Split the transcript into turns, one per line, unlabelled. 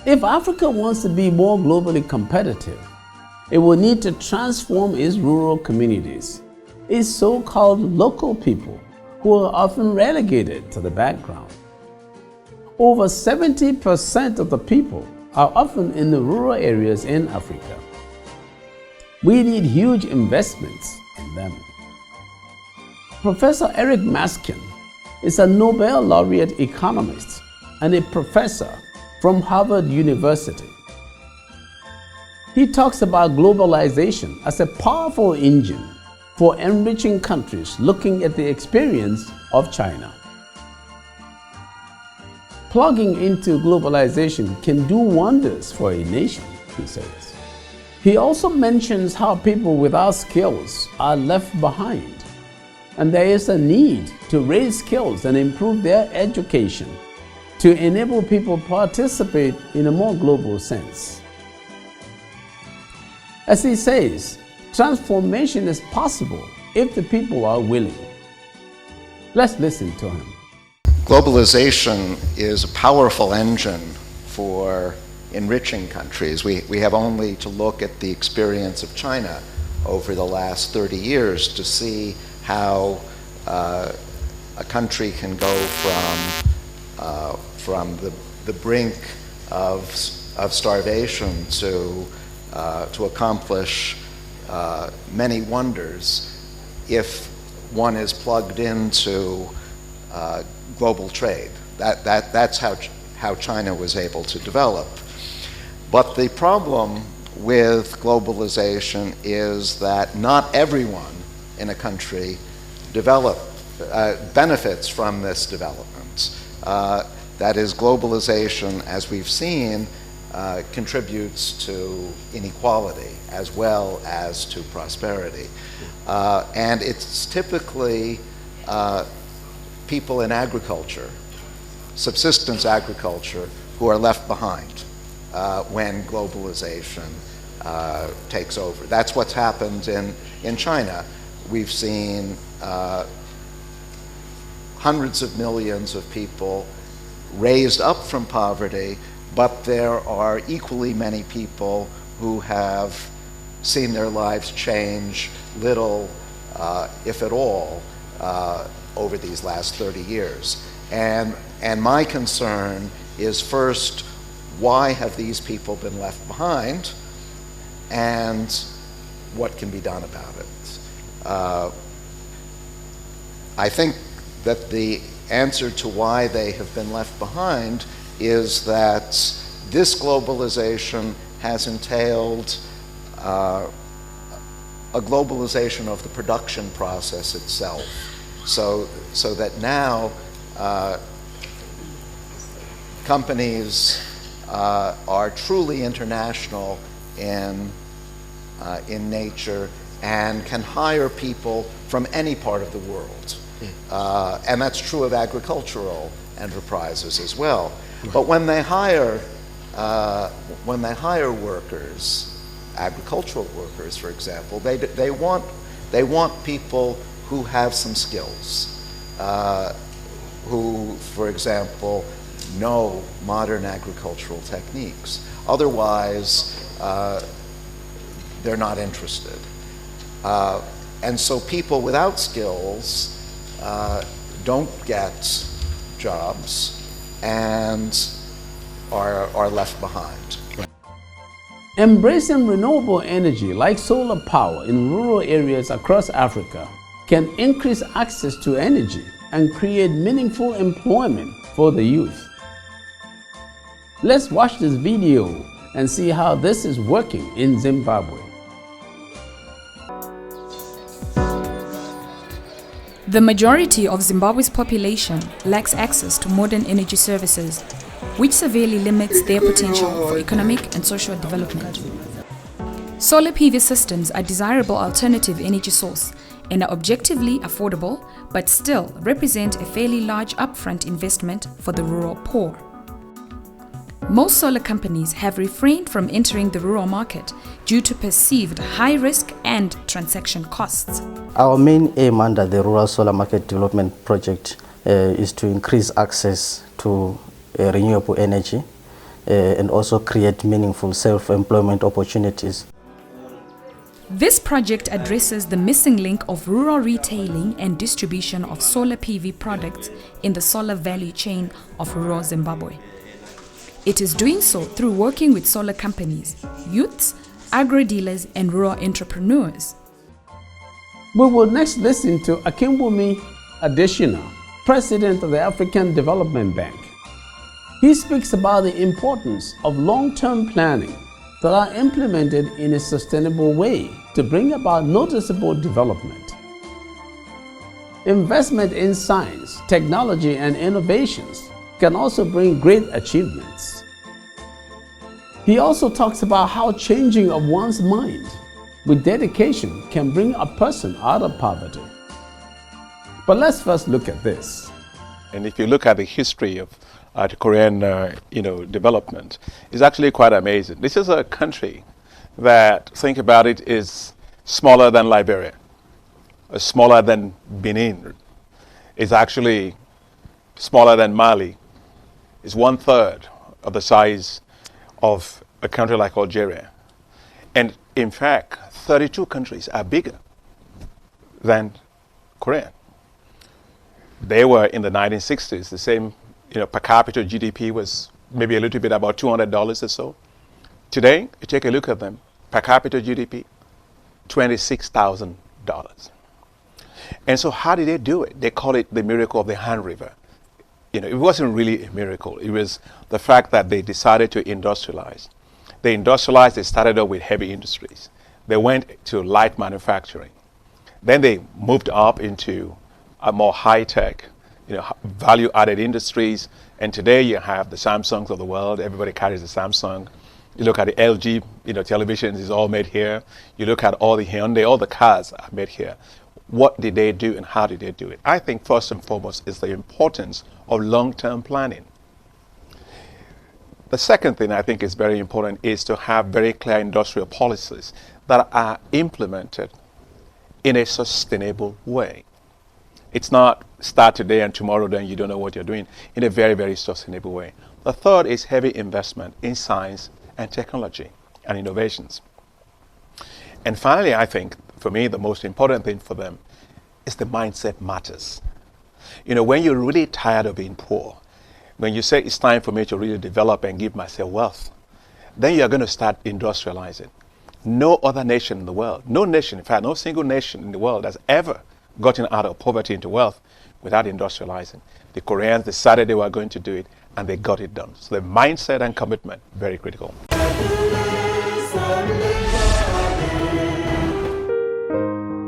If Africa wants to be more globally competitive, it will need to transform its rural communities, its so-called local people who are often relegated to the background. Over 70% of the people are often in the rural areas in Africa. We need huge investments in them. Professor Eric Maskin is a Nobel laureate economist and a professor from Harvard University. He talks about globalization as a powerful engine for enriching countries looking at the experience of China. Plugging into globalization can do wonders for a nation, he says. He also mentions how people without skills are left behind, and there is a need to raise skills and improve their education to enable people to participate in a more global sense. As he says, transformation is possible if the people are willing. Let's listen to him.
Globalization is a powerful engine for enriching countries. We have only to look at the experience of China over the last 30 years to see how a country can go from the brink of starvation to accomplish many wonders if one is plugged into global trade. That's how China was able to develop. But the problem with globalization is that not everyone in a country benefits from this development. That is, globalization, as we've seen, contributes to inequality as well as to prosperity. And it's typically people in agriculture, subsistence agriculture, who are left behind when globalization takes over. That's what's happened in China. We've seen hundreds of millions of people raised up from poverty, but there are equally many people who have seen their lives change little, if at all, over these last 30 years. And my concern is, first, why have these people been left behind, and what can be done about it? I think that the answer to why they have been left behind is that this globalization has entailed a globalization of the production process itself, so that now companies are truly international in nature and can hire people from any part of the world. And that's true of agricultural enterprises as well. But when they hire workers, agricultural workers, for example, they want people who have some skills, who, for example, know modern agricultural techniques. Otherwise, they're not interested. And so people without skills don't get jobs and are left behind.
Embracing renewable energy like solar power in rural areas across Africa can increase access to energy and create meaningful employment for the youth. Let's watch this video and see how this is working in Zimbabwe.
The majority of Zimbabwe's population lacks access to modern energy services, which severely limits their potential for economic and social development. Solar PV systems are a desirable alternative energy source and are objectively affordable, but still represent a fairly large upfront investment for the rural poor. Most solar companies have refrained from entering the rural market due to perceived high risk and transaction costs.
Our main aim under the Rural Solar Market Development Project is to increase access to renewable energy and also create meaningful self-employment opportunities.
This project addresses the missing link of rural retailing and distribution of solar PV products in the solar value chain of rural Zimbabwe. It is doing so through working with solar companies, youths, agro-dealers, and rural entrepreneurs.
We will next listen to Akimbumi Adesina, President of the African Development Bank. He speaks about the importance of long-term planning that are implemented in a sustainable way to bring about noticeable development. Investment in science, technology, and innovations can also bring great achievements. He also talks about how changing of one's mind with dedication can bring a person out of poverty. But let's first look at this.
And if you look at the history of the Korean development, it's actually quite amazing. This is a country that, think about it, is smaller than Liberia, smaller than Benin. It's actually smaller than Mali. It's 1/3 of the size of a country like Algeria. And in fact, 32 countries are bigger than Korea. They were in the 1960s, the same, per capita GDP was maybe a little bit about $200 or so. Today, you take a look at them, per capita GDP, $26,000. And so how did they do it? They call it the miracle of the Han River. It wasn't really a miracle. It was the fact that they decided to industrialize. They industrialized, they started out with heavy industries. They went to light manufacturing. Then they moved up into a more high-tech, value-added industries. And today you have the Samsungs of the world. Everybody carries a Samsung. You look at the LG, televisions is all made here. You look at all the Hyundai, all the cars are made here. What did they do and how did they do it? I think first and foremost is the importance of long-term planning. The second thing I think is very important is to have very clear industrial policies that are implemented in a sustainable way. It's not start today and tomorrow then you don't know what you're doing, in a very, very sustainable way. The third is heavy investment in science and technology and innovations. And finally, I think, for me, the most important thing for them is the mindset matters. When you're really tired of being poor, when you say it's time for me to really develop and give myself wealth, then you're going to start industrializing. No other nation in the world, no nation, in fact, no single nation in the world has ever gotten out of poverty into wealth without industrializing. The Koreans decided they were going to do it, and they got it done. So the mindset and commitment, very critical.